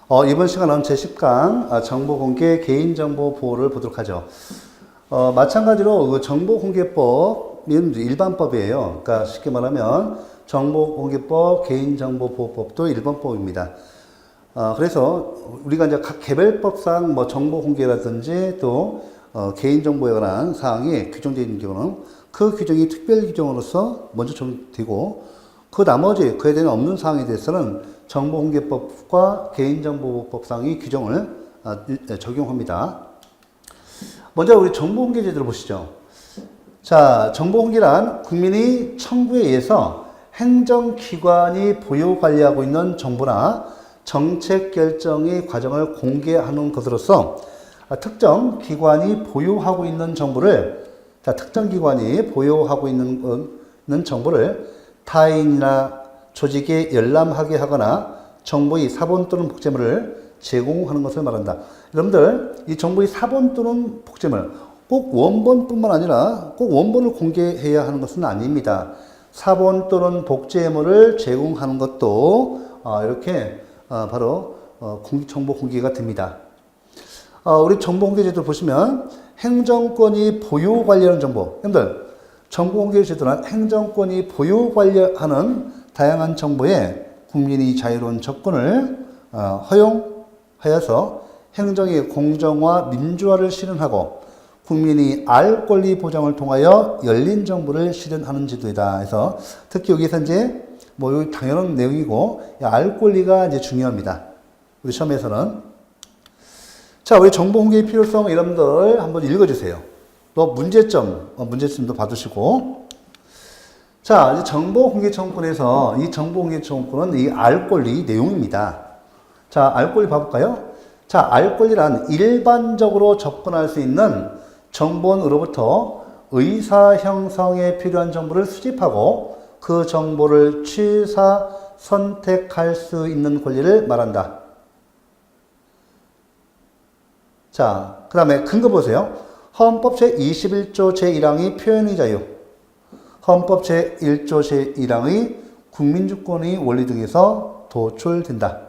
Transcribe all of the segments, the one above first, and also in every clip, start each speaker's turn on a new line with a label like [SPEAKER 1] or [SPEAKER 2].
[SPEAKER 1] 이번 시간은 제10강 정보공개 개인정보 보호를 보도록 하죠. 마찬가지로 그 정보공개법은 일반법이에요. 그러니까 쉽게 말하면 정보공개법, 개인정보보호법도 일반법입니다. 그래서 우리가 이제 각 개별법상 뭐 정보공개라든지 또 개인정보에 관한 사항이 규정되어 있는 경우는 그 규정이 특별 규정으로서 먼저 적용되고 그 나머지 그에 대한 없는 사항에 대해서는 정보공개법과 개인정보보호법상의 규정을 적용합니다. 먼저 우리 정보공개 제도를 보시죠. 자, 정보공개란 국민이 청구에 의해서 행정기관이 보유 관리하고 있는 정보나 정책 결정의 과정을 공개하는 것으로서 특정 기관이 보유하고 있는 정보를 정보를 타인이나 조직에 열람하게 하거나 정보의 사본 또는 복제물을 제공하는 것을 말한다. 여러분들, 이 정보의 사본 또는 복제물, 꼭 원본뿐만 아니라 꼭 원본을 공개해야 하는 것은 아닙니다. 사본 또는 복제물을 제공하는 것도 이렇게 바로 정보 공개가 됩니다. 우리 정보공개 제도 보시면 행정권이 보유 관리하는 정보, 여러분들 정보공개 제도는 행정권이 보유 관리하는 다양한 정보에 국민이 자유로운 접근을 허용하여서 행정의 공정화, 민주화를 실현하고 국민이 알 권리 보장을 통하여 열린 정보를 실현하는 제도이다. 해서 특히 여기서 이제 뭐 당연한 내용이고 알 권리가 이제 중요합니다. 우리 시험에서는 자, 우리 정보공개의 필요성 여러분들 한번 읽어주세요. 또 문제점도 봐두시고. 자, 이제 정보공개 청구권에서 이 정보공개 청구권은 이 알 권리 내용입니다. 자, 알 권리 봐볼까요? 자, 알 권리란 일반적으로 접근할 수 있는 정보원으로부터 의사 형성에 필요한 정보를 수집하고 그 정보를 취사, 선택할 수 있는 권리를 말한다. 자, 그 다음에 근거 보세요. 헌법 제21조 제1항의 표현의 자유, 헌법 제1조 제1항의 국민주권의 원리 등에서 도출된다.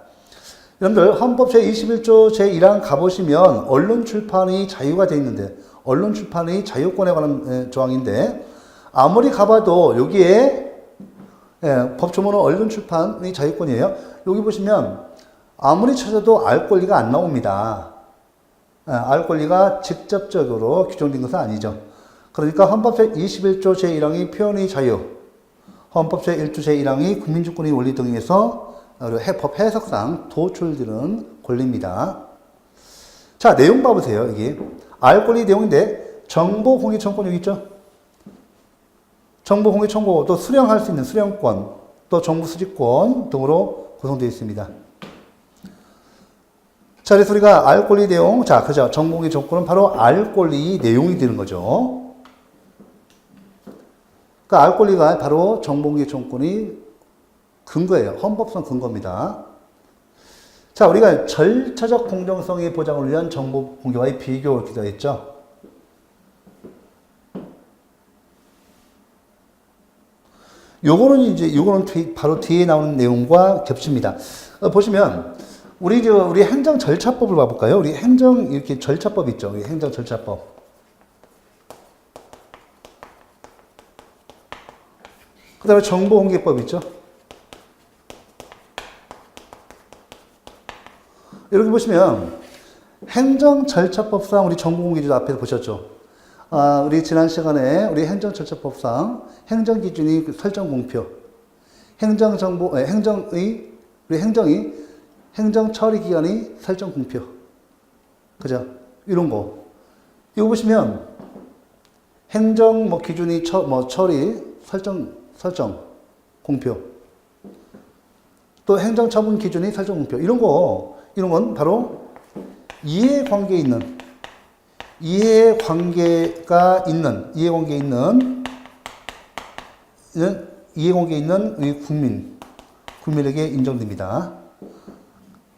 [SPEAKER 1] 여러분들 헌법 제21조 제1항 가보시면 언론 출판의 자유가 되어 있는데 언론 출판의 자유권에 관한 조항인데 아무리 가봐도 여기에 법조문은 언론 출판의 자유권이에요. 여기 보시면 아무리 찾아도 알 권리가 안 나옵니다. 알 권리가 직접적으로 규정된 것은 아니죠. 그러니까 헌법 제21조 제1항의 표현의 자유, 헌법 제1조 제1항의 국민주권의 원리 등에서 법 해석상 도출되는 권리입니다. 자, 내용 봐보세요. 이게 알 권리 내용인데 정보 공개 청구권 여기 있죠. 정보 공개 청구, 또 수령할 수 있는 수령권, 또 정보 수집권 등으로 구성되어 있습니다. 자, 그래서 우리가 알 권리 내용, 자, 그죠. 정보공개 청구권은 바로 알 권리 내용이 되는 거죠. 그러니까 알 권리가 바로 정보공개 청구권이 근거예요. 헌법상 근거입니다. 자, 우리가 절차적 공정성의 보장을 위한 정보 공개와의 비교를 기도했죠. 요거는 바로 뒤에 나오는 내용과 겹칩니다. 보시면, 우리 행정 절차법을 봐볼까요? 우리 행정, 이렇게 절차법 있죠. 우리 행정 절차법. 그 다음에 정보공개법 있죠. 이렇게 보시면, 행정절차법상 우리 정보공개제도 앞에서 보셨죠. 우리 지난 시간에 우리 행정절차법상 행정기준이 설정 공표, 행정처리기관의 설정 공표. 그죠? 이런 거. 이거 보시면, 기준이 처리, 설정, 공표. 또 행정처분 기준이 설정 공표. 이런 건 바로 이해관계에 있는 우리 국민에게 인정됩니다.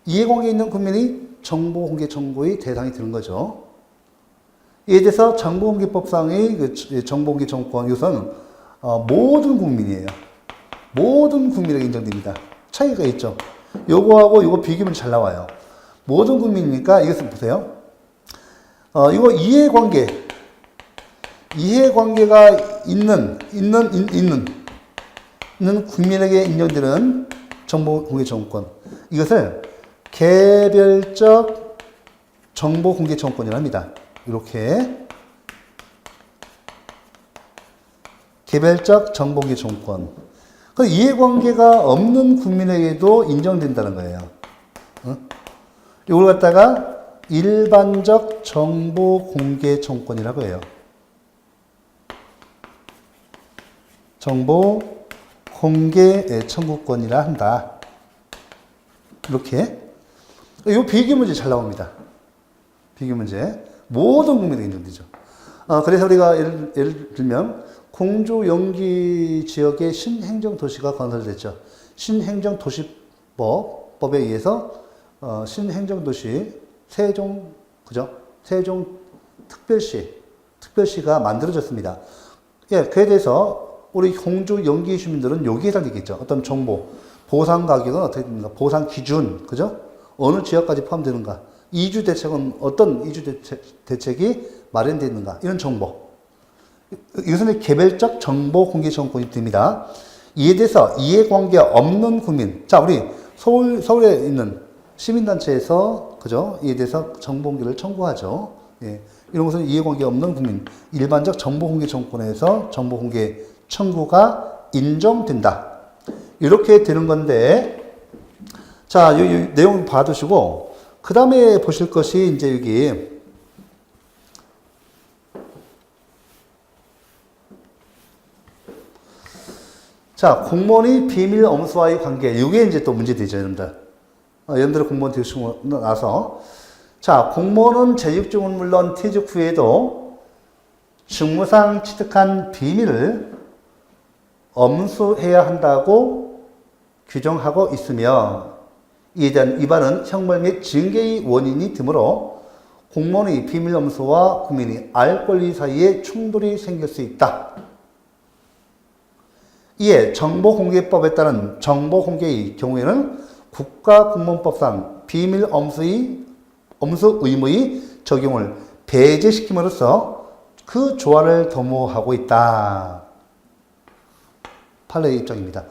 [SPEAKER 1] 이해관계에 있는 국민이 정보공개 청구의 대상이 되는 거죠. 이에 대해서 정보공개법상의 정보공개 청구권 이것은 모든 국민이에요. 모든 국민에게 인정됩니다. 차이가 있죠. 요거하고 요거 비교하면 잘 나와요. 모든 국민이니까 이것을 보세요. 이거 이해관계가 있는 국민에게 인정되는 정보공개청구권. 이것을 개별적 정보공개청구권이라 합니다. 이렇게. 개별적 정보공개청구권. 그 이해관계가 없는 국민에게도 인정된다는 거예요. 이걸 갖다가 일반적 정보공개청구권이라고 해요. 정보공개 청구권이라 한다. 이렇게. 이 비교문제 잘 나옵니다. 비교문제. 모든 국민에게 인정되죠. 그래서 우리가 예를 들면 공주 영기 지역에 신행정도시가 건설됐죠. 신행정도시법에 의해서 신행정도시 세종, 그죠? 세종 특별시가 만들어졌습니다. 예, 그에 대해서 우리 공주 영기 주민들은 여기에 해당되겠죠. 어떤 정보, 보상 가격은 어떻게 됩니까? 보상 기준, 그죠? 어느 지역까지 포함되는가? 이주 대책은 어떤 이주 대책이 마련되어 있는가? 이런 정보. 이것은 개별적 정보 공개 청구권이 됩니다. 이에 대해서 이해관계 없는 국민. 자, 우리 서울에 있는 시민단체에서, 그죠? 이에 대해서 정보 공개를 청구하죠. 예. 이런 것은 이해관계 없는 국민. 일반적 정보 공개 청구권에서 정보 공개 청구가 인정된다. 이렇게 되는 건데, 자, 이 내용 봐두시고, 그 다음에 보실 것이 이제 여기, 자, 공무원의 비밀 엄수와의 관계. 이게 이제 또 문제되죠, 여러분들. 여러분들 공무원 되시고 나서. 자, 공무원은 재직 중은 물론 퇴직 후에도 직무상 취득한 비밀을 엄수해야 한다고 규정하고 있으며 이에 대한 위반은 형벌 및 징계의 원인이 되므로 공무원의 비밀 엄수와 국민이 알 권리 사이에 충돌이 생길 수 있다. 이에 정보공개법에 따른 정보공개의 경우에는 국가공무원법상 비밀 엄수 의무의 적용을 배제시킴으로써 그 조화를 도모하고 있다. 판례의 입장입니다.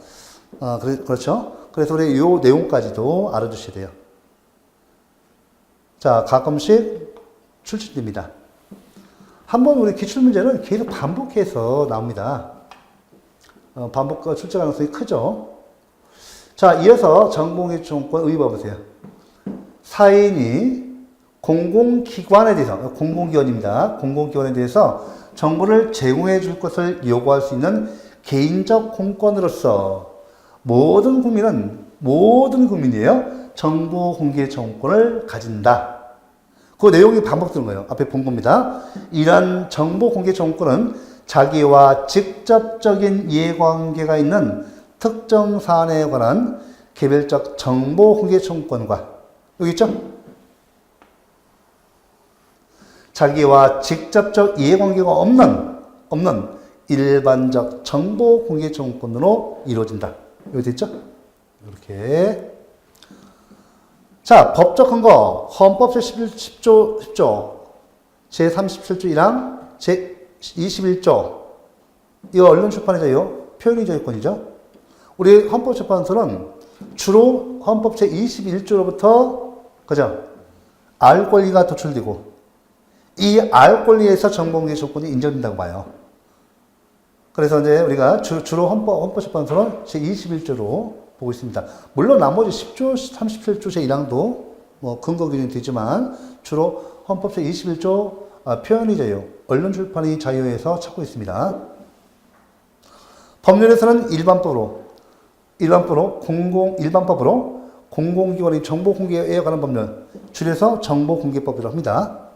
[SPEAKER 1] 그렇죠? 그래서 우리 이 내용까지도 알아두셔야 돼요. 자, 가끔씩 출제됩니다. 한번 우리 기출문제는 계속 반복해서 나옵니다. 반복과 출제 가능성이 크죠. 자, 이어서 정보공개청구권 의의 보세요. 사인이 공공기관에 대해서, 공공기관입니다. 공공기관에 대해서 정보를 제공해 줄 것을 요구할 수 있는 개인적 공권으로서 모든 국민이에요. 정보공개청구권을 가진다. 그 내용이 반복되는 거예요. 앞에 본 겁니다. 이러한 정보공개청구권은 자기와 직접적인 이해관계가 있는 특정 사안에 관한 개별적 정보공개청구권과 여기 있죠? 자기와 직접적 이해관계가 없는 일반적 정보공개청구권으로 이루어진다. 여기 돼 있죠? 이렇게. 자, 법적 근거 헌법 제10조 제37조 1항 제21조 이거 언론 출판의 표현의 자유권이죠. 우리 헌법재판소는 주로 헌법 제21조로부터 그죠? 알 권리가 도출되고 이 알 권리에서 정보공개청구권이 인정된다고 봐요. 그래서 이제 우리가 주로 헌법재판소는 제21조로 보고 있습니다. 물론 나머지 10조, 37조 제1항도 뭐 근거 규정이 되지만 주로 헌법 제21조 표현의 자유, 언론 출판의 자유에서 찾고 있습니다. 법률에서는 일반법으로 공공기관의 정보공개에 관한 법률, 줄여서 정보공개법이라고 합니다.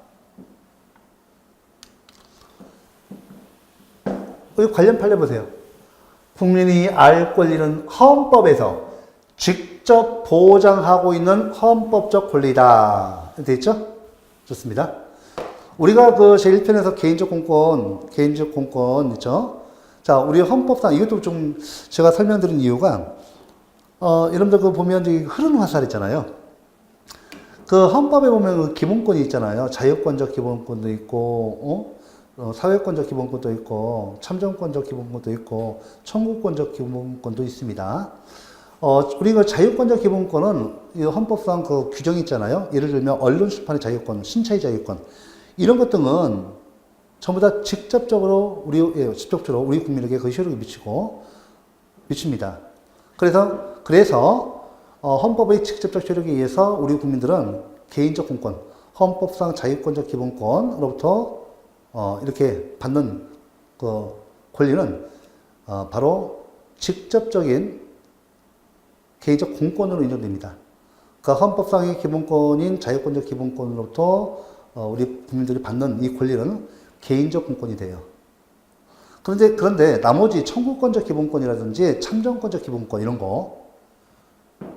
[SPEAKER 1] 여기 관련 판례 보세요. 국민이 알 권리는 헌법에서 직접 보장하고 있는 헌법적 권리다. 되어 있죠? 좋습니다. 우리가 그 제1편에서 개인적 공권 있죠? 자, 우리 헌법상 이것도 좀 제가 설명드린 이유가 여러분들 그 보면 흐르는 화살 있잖아요. 그 헌법에 보면 그 기본권이 있잖아요. 자유권적 기본권도 있고, 사회권적 기본권도 있고, 참정권적 기본권도 있고, 청구권적 기본권도 있습니다. 우리 그 자유권적 기본권은 이 헌법상 그 규정이 있잖아요. 예를 들면 언론 출판의 자유권, 신체의 자유권 이런 것 등은 전부 다 직접적으로 우리 국민에게 그 효력을 미칩니다. 그래서 헌법의 직접적 효력에 의해서 우리 국민들은 개인적 공권, 헌법상 자유권적 기본권으로부터 이렇게 받는 그 권리는 바로 직접적인 개인적 공권으로 인정됩니다. 그러니까 헌법상의 기본권인 자유권적 기본권으로부터 우리 국민들이 받는 이 권리는 개인적 공권이 돼요. 그런데 나머지 청구권적 기본권이라든지 참정권적 기본권 이런 거,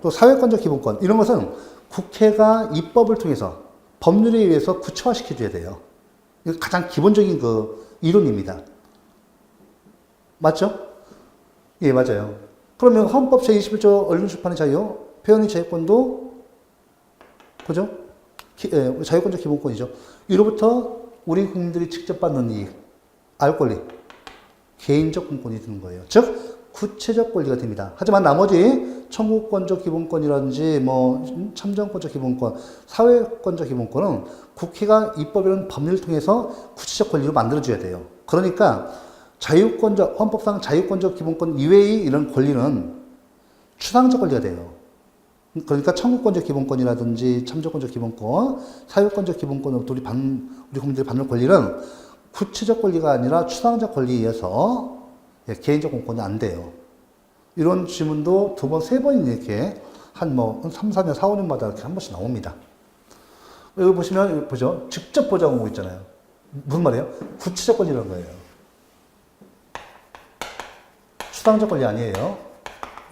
[SPEAKER 1] 또 사회권적 기본권 이런 것은 국회가 입법을 통해서 법률에 의해서 구체화시켜줘야 돼요. 이거 가장 기본적인 그 이론입니다. 맞죠? 예, 맞아요. 그러면 헌법 제21조 언론 출판의 자유, 표현의 자유권도 그죠? 자유권적 기본권이죠. 이로부터 우리 국민들이 직접 받는 이익, 알 권리, 개인적 공권이 되는 거예요. 즉 구체적 권리가 됩니다. 하지만 나머지 청구권적 기본권이라든지 참정권적 기본권, 사회권적 기본권은 국회가 입법이라는 법률을 통해서 구체적 권리로 만들어줘야 돼요. 그러니까 헌법상 자유권적 기본권 이외의 이런 권리는 추상적 권리가 돼요. 그러니까 청구권적 기본권이라든지 참정권적 기본권, 사회권적 기본권으로부터 우리 국민들이 받는 권리는 구체적 권리가 아니라 추상적 권리에 의해서 개인적 공권이 안 돼요. 이런 질문도 2번, 3번 이렇게 한 3, 4년, 4, 5년마다 이렇게 한 번씩 나옵니다. 여기 보시면, 보죠. 직접 보장하고 있잖아요. 무슨 말이에요? 구체적 권리라는 거예요. 추상적 권리 아니에요.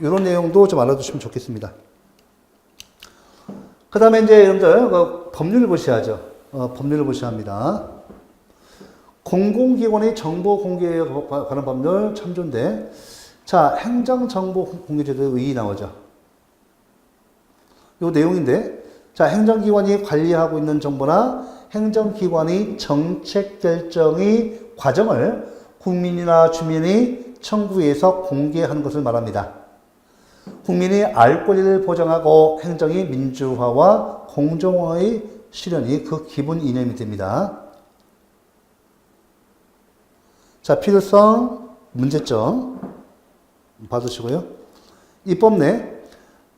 [SPEAKER 1] 이런 내용도 좀 알아두시면 좋겠습니다. 그 다음에 이제 여러분들, 법률을 보셔야죠. 법률을 보셔야 합니다. 공공기관의 정보 공개에 관한 법률 참조인데, 자, 행정정보공개제도의 의의 나오죠. 요 내용인데, 자, 행정기관이 관리하고 있는 정보나 행정기관의 정책 결정의 과정을 국민이나 주민이 청구해서 공개하는 것을 말합니다. 국민이 알 권리를 보장하고 행정의 민주화와 공정화의 실현이 그 기본 이념이 됩니다. 자, 필요성, 문제점 받으시고요. 입법 내.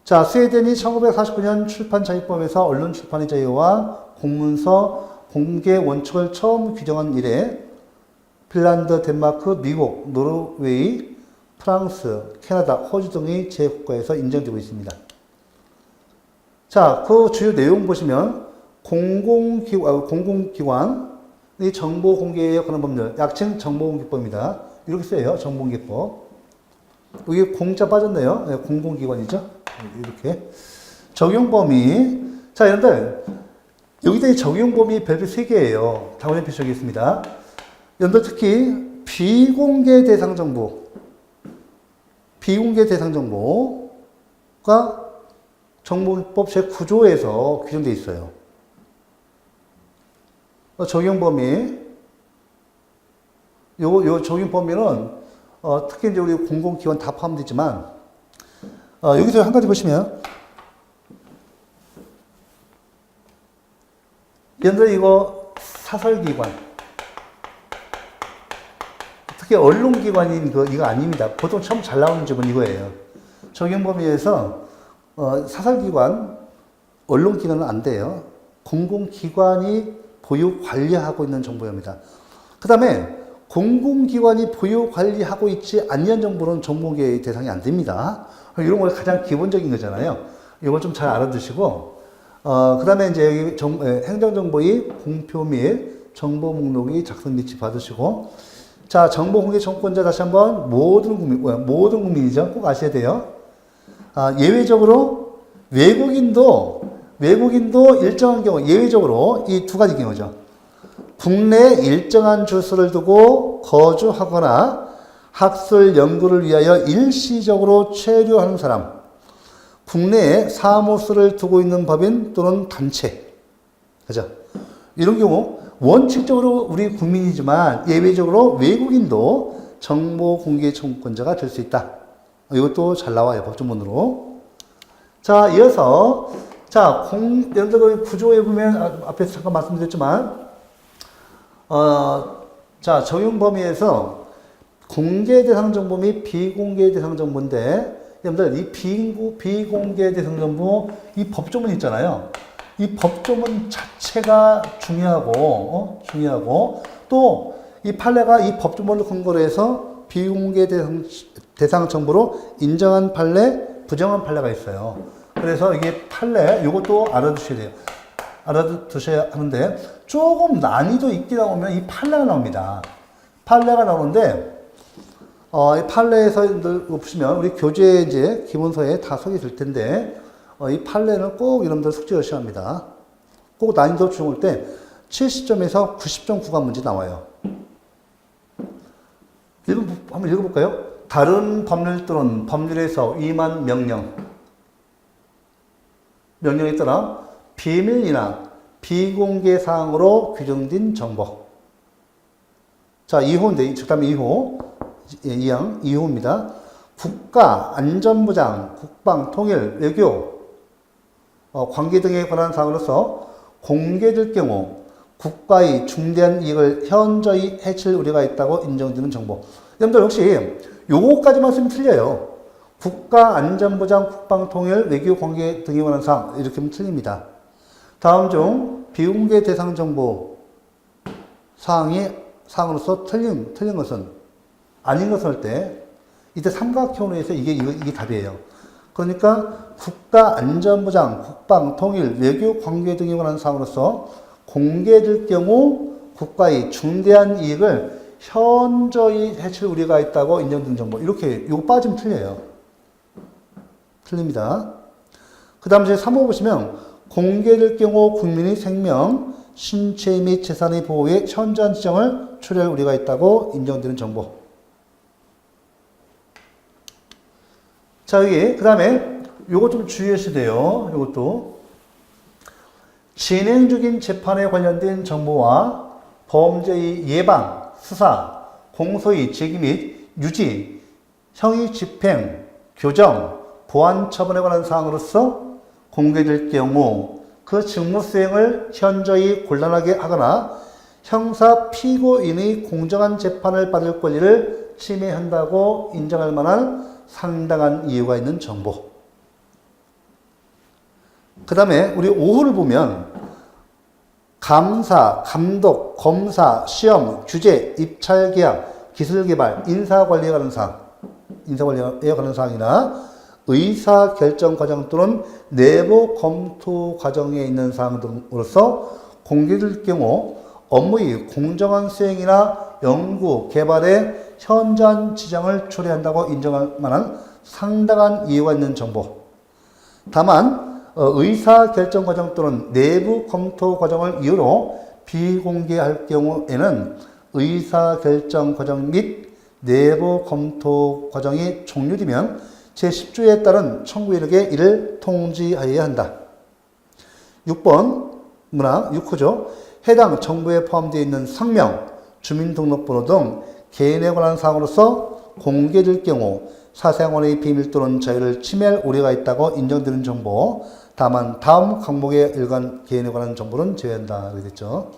[SPEAKER 1] 자, 스웨덴이 1949년 출판 자유법에서 언론 출판의 자유와 공문서 공개 원칙을 처음 규정한 이래 핀란드, 덴마크, 미국, 노르웨이, 프랑스, 캐나다, 호주 등의 제국가에서 인정되고 있습니다. 자, 그 주요 내용 보시면 공공기관의 정보 공개에 관한 법률, 약칭 정보공개법입니다. 이렇게 써요. 정보공개법. 여기 공자 빠졌네요. 네, 공공기관이죠. 이렇게. 적용범위. 자, 여러분들, 여기다 적용범위 별표 3개예요. 다음에 표시하겠습니다. 여러분들 특히 비공개 대상 정보가 정보법 제9조에서 규정되어 있어요. 적용 범위, 요 적용 범위는 특히 이제 우리 공공기관 다 포함되지만 여기서 한 가지 보시면 여러분들 이거 사설기관, 특히 언론기관인 이거 아닙니다. 보통 처음 잘 나오는 점은 이거예요. 적용 범위에서 사설기관, 언론기관은 안 돼요. 공공기관이 보유 관리하고 있는 정보입니다. 그 다음에 공공기관이 보유 관리하고 있지 않는 정보는 정보공개 대상이 안 됩니다. 이런 거 가장 기본적인 거잖아요. 이걸 좀 잘 알아두시고, 그 다음에 이제 여기 행정정보의 공표 및 정보 목록이 작성 및 받으시고, 자, 정보공개 청구권자 다시 한번 모든 국민이죠. 꼭 아셔야 돼요. 예외적으로 외국인도 일정한 경우, 예외적으로 이 2가지 경우죠. 국내 일정한 주소를 두고 거주하거나 학술 연구를 위하여 일시적으로 체류하는 사람, 국내에 사무소를 두고 있는 법인 또는 단체. 그죠? 이런 경우 원칙적으로 우리 국민이지만 예외적으로 외국인도 정보 공개 청구권자가 될 수 있다. 이것도 잘 나와요. 법조문으로. 자, 이어서 자, 여러분들 구조에 보면 앞에서 잠깐 말씀드렸지만 자, 적용 범위에서 공개 대상 정보 및 비공개 대상 정보인데 여러분들 이 비공개 대상 정보 이 법조문 있잖아요. 이 법조문 자체가 중요하고 또 이 판례가 이 법조문을 근거로 해서 비공개 대상 정보로 인정한 판례, 부정한 판례가 있어요. 그래서 이게 판례, 이것도 알아두셔야 돼요. 알아두셔야 하는데 조금 난이도 있게 나오면 이 판례가 나옵니다. 판례가 나오는데 이 판례에서 보시면 우리 교재 이제 기본서에 다 소개 될 텐데 이 판례는 꼭 여러분들 숙지하셔야 합니다. 꼭 난이도 중을 때 70점에서 90점 구간 문제 나와요. 한번 읽어볼까요? 다른 법률 또는 법률에서 위임한 명령에 따라 비밀이나 비공개 사항으로 규정된 정보. 자, 2호인데, 그 다음에 2호. 2호입니다. 국가, 안전보장, 국방, 통일, 외교, 관계 등에 관한 사항으로서 공개될 경우 국가의 중대한 이익을 현저히 해칠 우려가 있다고 인정되는 정보. 여러분들 혹시 요거까지만 쓰면 틀려요. 국가, 안전보장, 국방, 통일, 외교, 관계 등에 관한 사항 이렇게 하면 틀립니다. 다음 중 비공개 대상 정보 사항으로서 틀린 것은 아닌 것을 할 때 이때 삼각형으로 이게 답이에요. 그러니까 국가, 안전보장, 국방, 통일, 외교, 관계 등에 관한 사항으로서 공개될 경우 국가의 중대한 이익을 현저히 해칠 우려가 있다고 인정된 정보. 이렇게 이거 빠지면 틀려요. 틀립니다. 그 다음 이제 3호 보시면 공개될 경우 국민의 생명, 신체 및 재산의 보호에 현저한 지장을 초래할 우려가 있다고 인정되는 정보. 자, 여기 그 다음에 요거 좀 주의하셔야 돼요. 요것도 진행 중인 재판에 관련된 정보와 범죄의 예방, 수사, 공소의 제기 및 유지, 형의 집행, 교정, 보안 처분에 관한 사항으로서 공개될 경우 그 직무 수행을 현저히 곤란하게 하거나 형사 피고인의 공정한 재판을 받을 권리를 침해한다고 인정할 만한 상당한 이유가 있는 정보. 그 다음에 우리 5호를 보면 감사, 감독, 검사, 시험, 규제, 입찰 계약, 기술 개발, 인사 관리에 관한 사항, 인사관리에 관한 사항이나 의사 결정 과정 또는 내부 검토 과정에 있는 사항 등으로서 공개될 경우 업무의 공정한 수행이나 연구, 개발에 현저한 지장을 초래한다고 인정할 만한 상당한 이유가 있는 정보. 다만 의사 결정 과정 또는 내부 검토 과정을 이유로 비공개할 경우에는 의사 결정 과정 및 내부 검토 과정이 종료되면 제10조에 따른 청구인에게 이를 통지하여야 한다. 6번 문항 6호죠. 해당 정보에 포함되어 있는 성명, 주민등록번호 등 개인에 관한 사항으로서 공개될 경우 사생활의 비밀 또는 자유를 침해할 우려가 있다고 인정되는 정보. 다만 다음 항목의 일관 개인에 관한 정보는 제외한다. 이렇게 됐죠.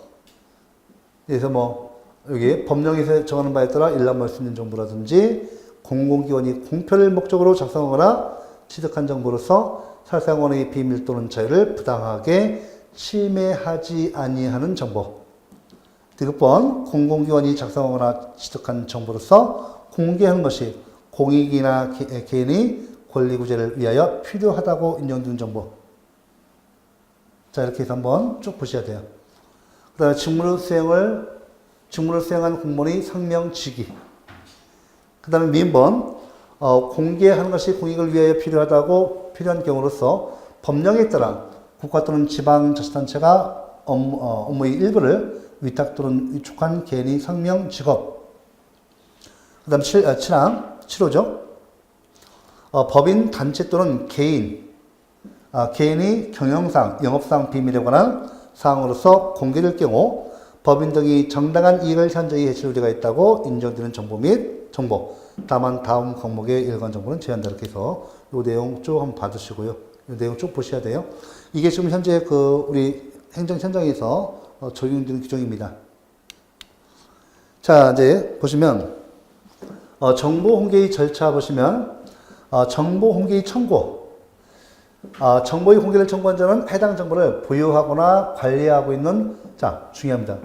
[SPEAKER 1] 그래서 여기 법령에서 정하는 바에 따라 일람할 수 있는 정보라든지 공공기관이 공표를 목적으로 작성하거나 취득한 정보로서 사생활의 비밀 또는 자유를 부당하게 침해하지 아니하는 정보. 디귿번 공공기관이 작성하거나 취득한 정보로서 공개하는 것이 공익이나 개인의 권리구제를 위하여 필요하다고 인정되는 정보. 자, 이렇게 해서 한번 쭉 보셔야 돼요. 그 다음에 직무를 수행한 공무원의 상명 직위. 그 다음에 민번, 공개하는 것이 공익을 위하여 필요한 경우로서 법령에 따라 국가 또는 지방자치단체가 업무의 일부를 위탁 또는 위촉한 개인의 상명 직업. 그 다음 7항, 7호죠. 법인, 단체 또는 개인, 개인이 경영상, 영업상 비밀에 관한 사항으로서 공개될 경우 법인 등이 정당한 이익을 현저히 해칠 우려가 있다고 인정되는 정보 및 정보. 다만 다음項目의 일관 정보는 제한다. 이렇게 해서 이 내용 쭉 한번 봐주시고요. 이 내용 쭉 보셔야 돼요. 이게 지금 현재 우리 행정 현장에서 적용되는 규정입니다. 자, 이제 보시면 정보 공개의 절차 보시면 정보 공개의 청구. 정보의 공개를 청구한 자는 해당 정보를 보유하거나 관리하고 있는, 자, 중요합니다.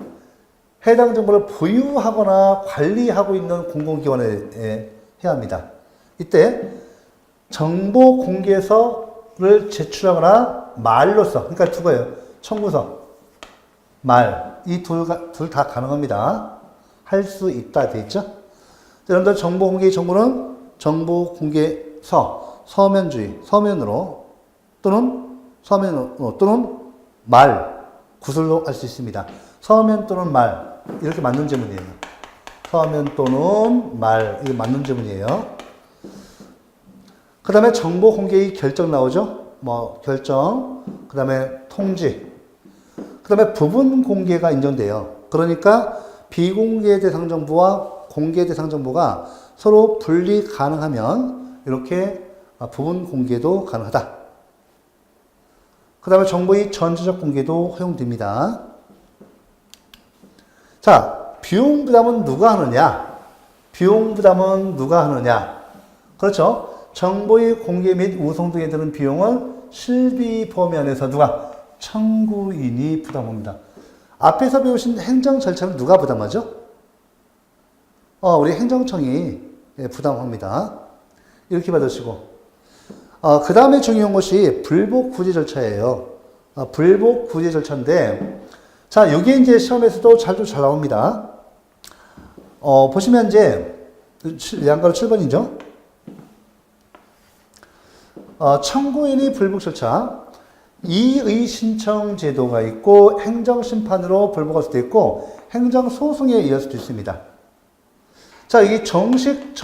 [SPEAKER 1] 해당 정보를 보유하거나 관리하고 있는 공공기관에 해야 합니다. 이때 정보 공개서를 제출하거나 말로써, 그러니까 두 거예요. 청구서, 말, 이 둘 다 가능합니다. 할 수 있다 돼 있죠? 여러분들 정보 공개의 정보는 정보 공개서, 서면주의, 서면으로 또는 말, 구술로 할 수 있습니다. 서면 또는 말, 이렇게 맞는 제문이에요. 서면 또는 말, 이게 맞는 제문이에요. 그 다음에 정보 공개의 결정 나오죠? 결정, 그 다음에 통지, 그 다음에 부분 공개가 인정돼요. 그러니까 비공개 대상 정보와 공개 대상 정보가 서로 분리 가능하면 이렇게 부분 공개도 가능하다. 그 다음에 정보의 전체적 공개도 허용됩니다. 자, 비용 부담은 누가 하느냐? 비용 부담은 누가 하느냐? 그렇죠. 정보의 공개 및 우송 등에 드는 비용은 실비 범위 안에서 누가? 청구인이 부담합니다. 앞에서 배우신 행정 절차는 누가 부담하죠? 우리 행정청이 부담합니다. 이렇게 받으시고. 그 다음에 중요한 것이 불복 구제 절차예요. 불복 구제 절차인데, 자, 여기 이제 시험에서도 잘 나옵니다. 보시면 이제, 양가로 7번이죠. 청구인이 불복 절차, 이의 신청 제도가 있고, 행정심판으로 불복할 수도 있고, 행정소송에 이을 수도 있습니다. 자, 이 정식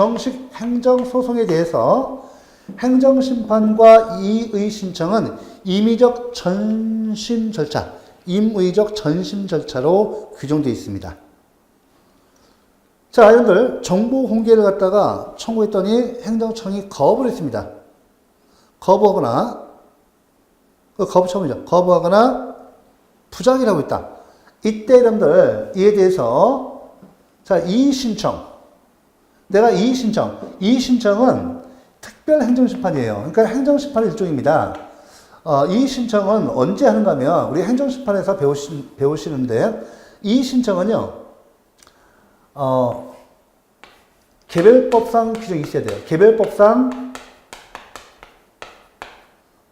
[SPEAKER 1] 행정소송에 대해서 행정심판과 이의 신청은 임의적 전심 절차, 임의적 전심 절차로 규정되어 있습니다. 자, 여러분들 정보 공개를 갖다가 청구했더니 행정청이 거부를 했습니다. 거부하거나, 거부처분이죠. 거부하거나 부작위라고 있다. 이때 여러분들 이에 대해서 자, 이의 신청. 내가 이의 신청. 이의 신청은 특별 행정심판이에요. 그러니까 행정심판의 일종입니다. 이 신청은 언제 하는가 하면 우리 행정심판에서 배우시는데 이 신청은요. 개별법상 규정이 있어야 돼요. 개별법상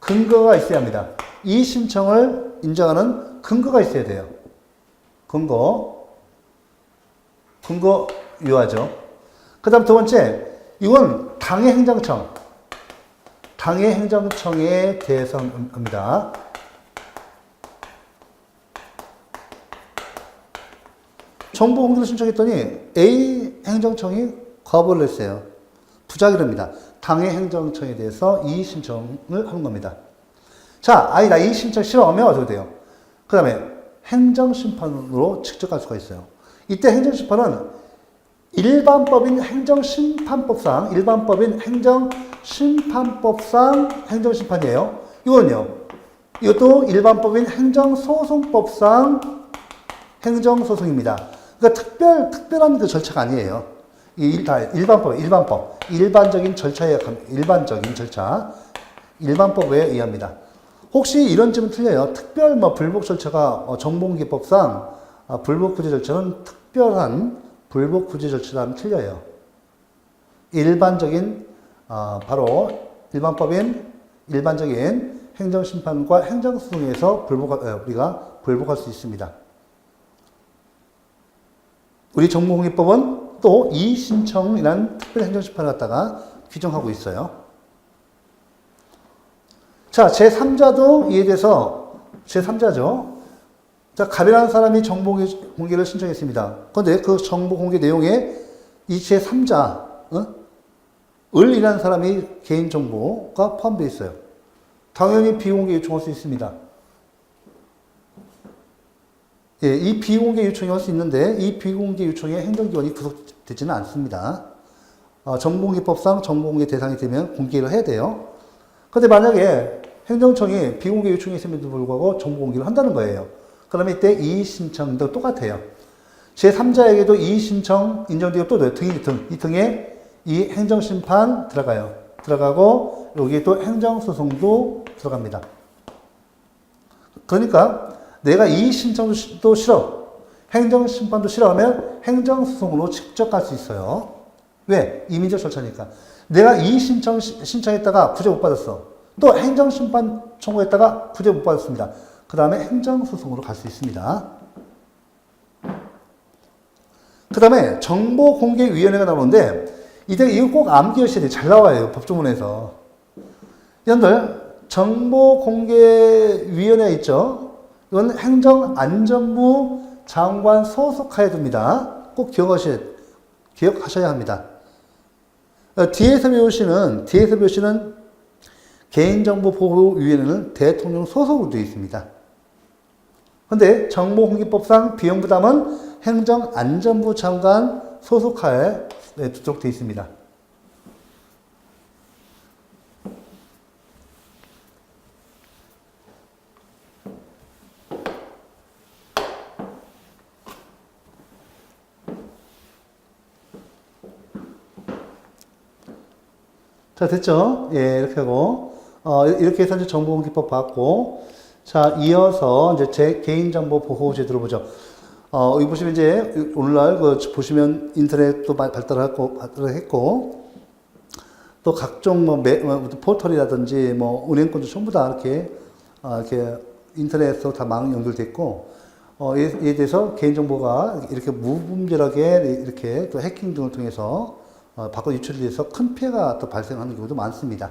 [SPEAKER 1] 근거가 있어야 합니다. 이 신청을 인정하는 근거가 있어야 돼요. 근거 유효하죠. 그 다음 두 번째, 이건 당의 행정청에 대해서 합니다. 정보 공개를 신청했더니 A 행정청이 거부를 했어요. 부작위랍니다. 당의 행정청에 대해서 이의 신청을 하는 겁니다. 자, 아니다. 이의 신청 싫어하면 어떻게 돼요? 그 다음에 행정심판으로 직접 갈 수가 있어요. 이때 행정심판은 일반법인 행정심판법상 행정심판이에요. 이것도 일반법인 행정소송법상 행정소송입니다. 그러니까 특별한 그 절차가 아니에요. 일반적인 절차에, 일반법에 의합니다. 혹시 이런 점은 틀려요. 불복 절차가 정보공개법상 불복구제 절차는 특별한 불복구제 절차랑 틀려요. 바로 일반적인 행정심판과 행정소송에서 우리가 불복할 수 있습니다. 우리 정보공개법은 또 이의신청이라는 특별행정심판을 갖다가 규정하고 있어요. 자, 제3자도 이에 대해서 제3자죠. 자, 갑이라는 사람이 정보 공개를 신청했습니다. 그런데 그 정보 공개 내용에 이 제3자, 을이라는 사람이 개인정보가 포함되어 있어요. 당연히 비공개 요청할 수 있습니다. 예, 이 비공개 요청이 할 수 있는데 이 비공개 요청에 행정기관이 구속되지는 않습니다. 정보공개법상 정보공개 대상이 되면 공개를 해야 돼요. 근데 만약에 행정청이 비공개 요청이 있음에도 불구하고 정보공개를 한다는 거예요. 그러면 이때 이의신청도 똑같아요. 제3자에게도 이의신청 인정되고 또 이 등에 이 행정심판 들어가요. 들어가고 여기 또 행정소송도 들어갑니다. 그러니까 내가 이의신청도 싫어. 행정심판도 싫어하면 행정소송으로 직접 갈 수 있어요. 왜? 이민적 절차니까. 내가 신청했다가 구제 못 받았어. 또 행정심판 청구했다가 구제 못 받았습니다. 그 다음에 행정소송으로 갈 수 있습니다. 그 다음에 정보공개위원회가 나오는데 이거 꼭 암기하셔야 돼요. 잘 나와요. 법조문에서. 여러분들 정보공개위원회 있죠? 이건 행정안전부 장관 소속하에 둡니다. 꼭 기억하셔야 합니다. 뒤에서 배우시는 개인정보보호위원회는 대통령 소속으로 되어 있습니다. 그런데 정보공개법상 비용부담은 행정안전부 장관 소속하에 두도록 되어 있습니다. 자, 됐죠? 예, 이렇게 하고, 이렇게 해서 이제 정보공개법 봤고, 자, 이어서 이제 제 개인정보 보호제 들어보죠. 여기 보시면 이제 오늘날 보시면 인터넷도 발달했고, 또 각종 포털이라든지 은행권도 전부 다 이렇게 인터넷으로 다 망 연결됐고, 이에 대해서 개인정보가 이렇게 무분별하게 이렇게 또 해킹 등을 통해서 밖으로 유출이 돼서 큰 피해가 또 발생하는 경우도 많습니다.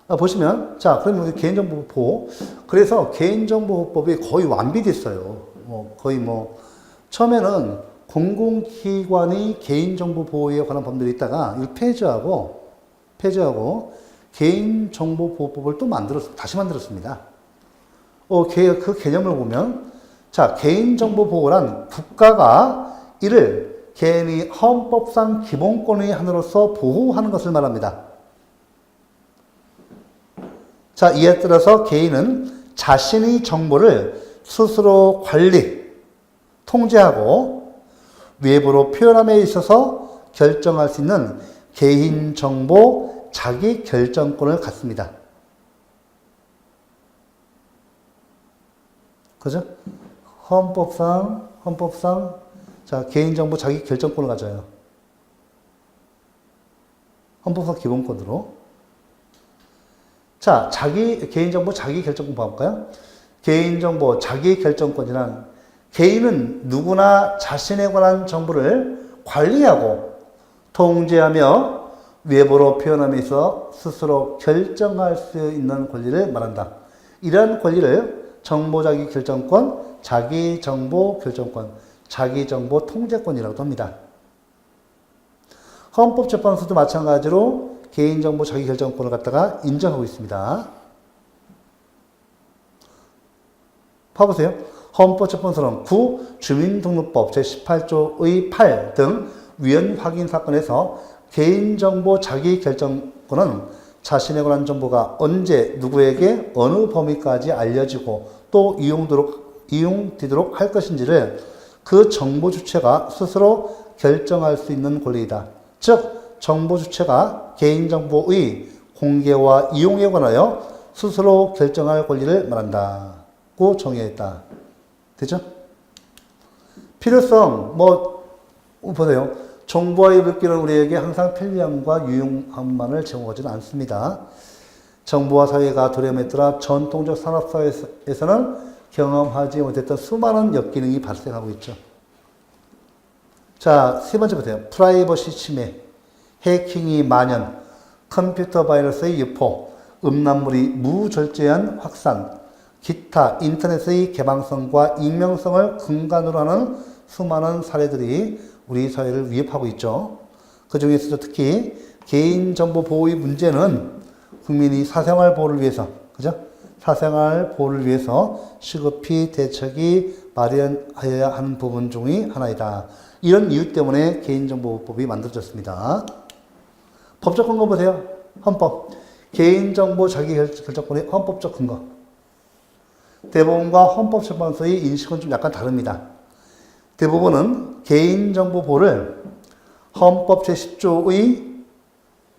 [SPEAKER 1] 보시면, 자, 그러면 개인정보 보호. 그래서 개인정보보호법이 거의 완비됐어요. 처음에는 공공기관이 개인정보 보호에 관한 법률이 있다가 이걸 폐지하고 개인정보보호법을 또 다시 만들었습니다. 그 개념을 보면, 자, 개인정보보호란 국가가 이를 개인이 헌법상 기본권의 하나로서 보호하는 것을 말합니다. 자, 이에 따라서 개인은 자신의 정보를 스스로 관리, 통제하고 외부로 표현함에 있어서 결정할 수 있는 개인정보 자기결정권을 갖습니다. 그죠? 헌법상 자, 개인정보 자기결정권을 가져요. 헌법상 기본권으로. 자, 개인정보 자기결정권 봐볼까요? 개인정보 자기결정권이란 개인은 누구나 자신에 관한 정보를 관리하고 통제하며 외부로 표현함에 있어 스스로 결정할 수 있는 권리를 말한다. 이러한 권리를 정보자기결정권, 자기정보결정권, 자기정보 통제권이라고도 합니다. 헌법재판소도 마찬가지로 개인정보 자기결정권을 갖다가 인정하고 있습니다. 봐보세요. 헌법재판소는 주민등록법 제18조의 8 등 위헌 확인 사건에서 개인정보 자기결정권은 자신에 관한 정보가 언제 누구에게 어느 범위까지 알려지고 또 이용되도록 할 것인지를 그 정보 주체가 스스로 결정할 수 있는 권리이다. 즉 정보 주체가 개인정보의 공개와 이용에 관하여 스스로 결정할 권리를 말한다고 정의했다. 되죠? 필요성, 보세요. 정보와의 물기는 우리에게 항상 편리함과 유용함만을 제공하지는 않습니다. 정보와 사회가 도래함에 따라 전통적 산업사회에서는 경험하지 못했던 수많은 역기능이 발생하고 있죠. 자, 세 번째 보세요. 프라이버시 침해, 해킹이 만연, 컴퓨터 바이러스의 유포, 음란물이 무절제한 확산, 기타 인터넷의 개방성과 익명성을 근간으로 하는 수많은 사례들이 우리 사회를 위협하고 있죠. 그 중에서도 특히 개인정보 보호의 문제는 국민이 사생활 보호를 위해서 그죠? 사생활 보호를 위해서 시급히 대책이 마련하여야 하는 부분 중의 하나이다. 이런 이유 때문에 개인정보법이 만들어졌습니다. 법적 근거 보세요. 헌법. 개인정보 자기결정권의 헌법적 근거. 대법원과 헌법재판소의 인식은 좀 약간 다릅니다. 대법원은 개인정보 보호를 헌법 제10조의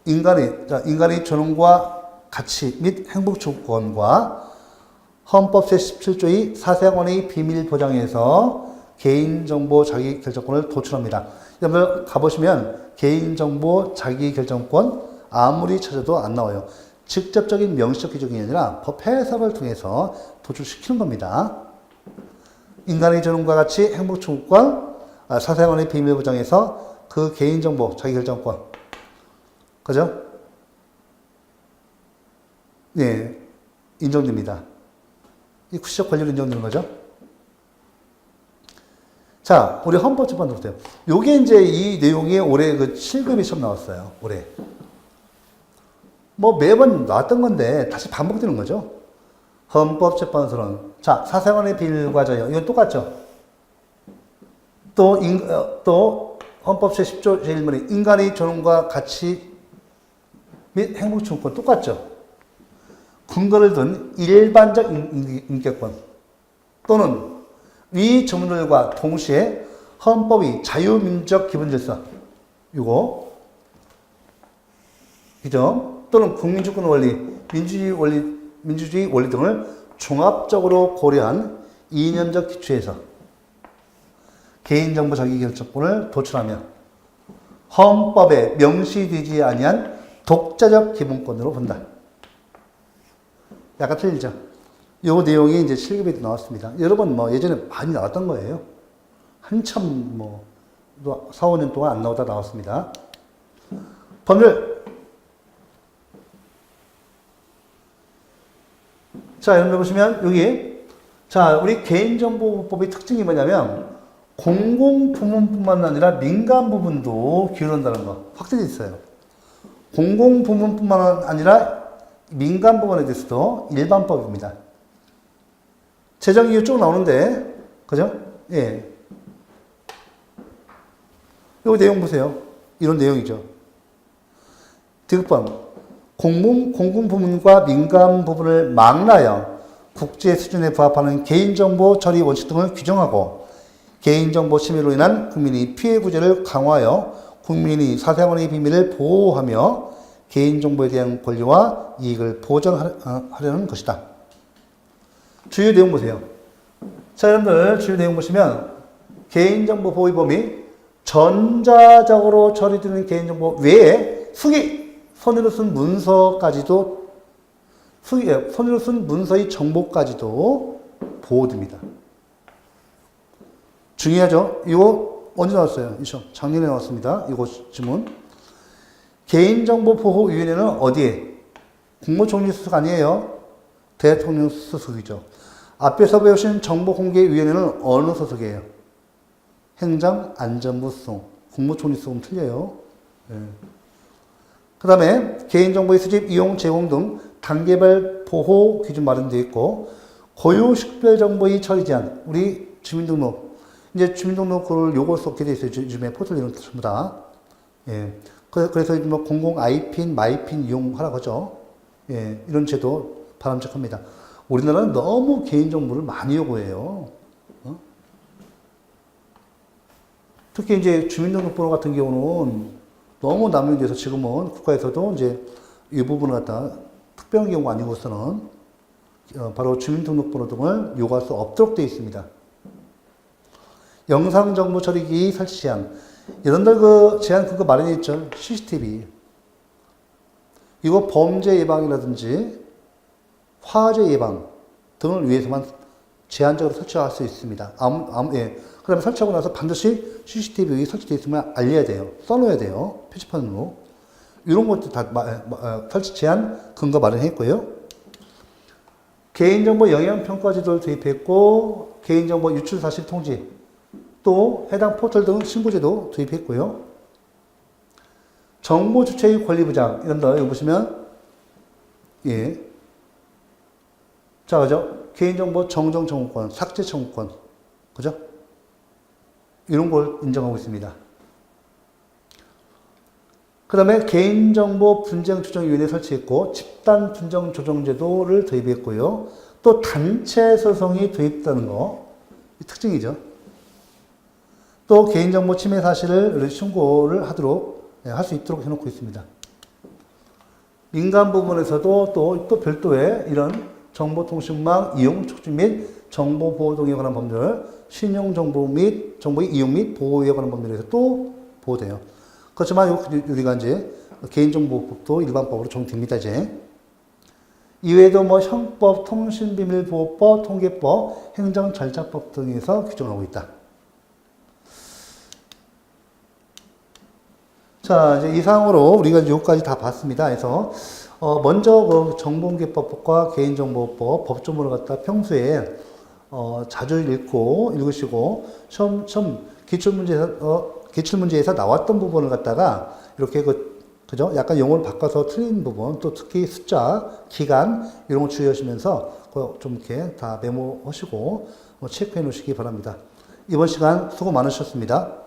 [SPEAKER 1] 인간의 존엄과 가치 및 행복주권과 헌법 제17조의 사생활의 비밀 보장에서 개인정보 자기결정권을 도출합니다. 여러분 가보시면 개인정보 자기결정권 아무리 찾아도 안 나와요. 직접적인 명시적 규정이 아니라 법 해석을 통해서 도출시키는 겁니다. 인간의 존엄과 가치 행복주권 사생활의 비밀 보장에서 그 개인정보 자기결정권 그죠? 네, 인정됩니다. 이 구체적 권리로 인정되는 거죠. 자, 우리 헌법재판 보세요. 요게 이제 이 내용이 올해 그 7급에 시험 나왔어요. 올해. 뭐 매번 나왔던 건데 다시 반복되는 거죠. 헌법재판소는 자, 사생활의 비밀과 자유 이건 똑같죠. 또 헌법 제10조 제1문에 인간의 존엄과 가치 및 행복주권 똑같죠. 근거를 둔 일반적 인격권 또는 위 정들과 동시에 헌법의 자유민주적 기본질서 이거 그죠? 또는 국민주권 원리, 민주주의 원리 등을 종합적으로 고려한 이념적 기초에서 개인정보 자기결정권을 도출하며 헌법에 명시되지 아니한 독자적 기본권으로 본다. 약간 틀리죠? 요 내용이 이제 7급에도 나왔습니다. 여러분 뭐 예전에 많이 나왔던 거예요. 한참 뭐 4, 5년 동안 안 나오다 나왔습니다. 법률. 자, 여러분 보시면 여기 자, 우리 개인정보법의 특징이 뭐냐면 공공부문뿐만 아니라 민간 부문도 기울는다는 거 확대되어 있어요. 공공부문뿐만 아니라 민간 부분에 대해서도 일반법입니다. 재정 이유 쭉 나오는데, 그죠? 예. 요 내용 보세요. 이런 내용이죠. 디귿번. 공공부문과 민간 부분을 망라하여 국제 수준에 부합하는 개인정보 처리 원칙 등을 규정하고 개인정보 침해로 인한 국민의 피해 구제를 강화하여 국민의 사생활의 비밀을 보호하며 개인정보에 대한 권리와 이익을 보장하려는 것이다. 주요 내용 보세요. 자, 여러분들 주요 내용 보시면 개인정보 보호 범위 전자적으로 처리되는 개인정보 외에 손으로 쓴 문서까지도 손으로 쓴 문서의 정보까지도 보호됩니다. 중요하죠? 이거 언제 나왔어요? 이 시험 작년에 나왔습니다. 이거 지문. 개인정보보호위원회는 어디에? 국무총리 소속 아니에요. 대통령 소속이죠. 앞에서 배우신 정보공개위원회는 어느 소속이에요? 행정안전부 소속. 국무총리 소속은 틀려요. 네. 그 다음에 개인정보의 수집, 이용, 제공 등 단계별 보호 기준 마련되어 있고 고유식별 정보의 처리 제한. 우리 주민등록. 이제 주민등록을 요걸 쏟게 되어 있어요. 요즘에 포털 이런 전부 다. 예. 그래서 뭐 공공 아이핀, 마이핀 이용하라고 하죠. 예, 이런 제도 바람직합니다. 우리나라는 너무 개인정보를 많이 요구해요. 특히 이제 주민등록번호 같은 경우는 너무 남용돼서 지금은 국가에서도 이제 이 부분을 갖다 특별한 경우 아니고서는 바로 주민등록번호 등을 요구할 수 없도록 되어 있습니다. 영상정보 처리기 설치 제한. 여러분들 그 제한 그거 마련해 있죠? CCTV. 이거 범죄 예방이라든지 화재 예방 등을 위해서만 제한적으로 설치할 수 있습니다. 예. 그 다음에 설치하고 나서 반드시 CCTV 설치되어 있으면 알려야 돼요. 써놓아야 돼요. 표지판으로. 이런 것도 다 설치 제한 근거 마련했고요. 개인정보 영향평가제도를 도입했고, 개인정보 유출 사실 통지, 또 해당 포털 등 신고제도 도입했고요. 정보 주체의 권리 보장, 이런 거, 여기 보시면, 예. 자, 그죠? 개인정보 정정 청구권, 삭제 청구권. 그죠? 이런 걸 인정하고 있습니다. 그 다음에 개인정보 분쟁 조정위원회 설치했고, 집단 분쟁 조정제도를 도입했고요. 또 단체 소송이 도입되는 거, 특징이죠. 또 개인정보 침해 사실을 신고를 하도록, 할 수 있도록 해놓고 있습니다. 민간 부분에서도 또 별도의 이런 정보통신망 이용 촉진 및 정보보호 등에 관한 법률, 신용정보 및 정보의 이용 및 보호에 관한 법률에서 또 보호돼요. 그렇지만 우리가 이제 개인정보법도 일반법으로 적용됩니다, 이제. 이외에도 뭐 형법, 통신비밀보호법, 통계법, 행정절차법 등에서 규정하고 있다. 자, 이제 이상으로 우리가 여기까지 다 봤습니다. 그래서 먼저 그 정보공개법과 개인정보법 법조문을 갖다 평소에 자주 읽으시고 시험 기출문제에서 나왔던 부분을 갖다가 이렇게 그죠? 약간 용어를 바꿔서 틀린 부분, 또 특히 숫자, 기간 이런 거 주의하시면서 좀 이렇게 다 메모하시고 체크해 놓으시기 바랍니다. 이번 시간 수고 많으셨습니다.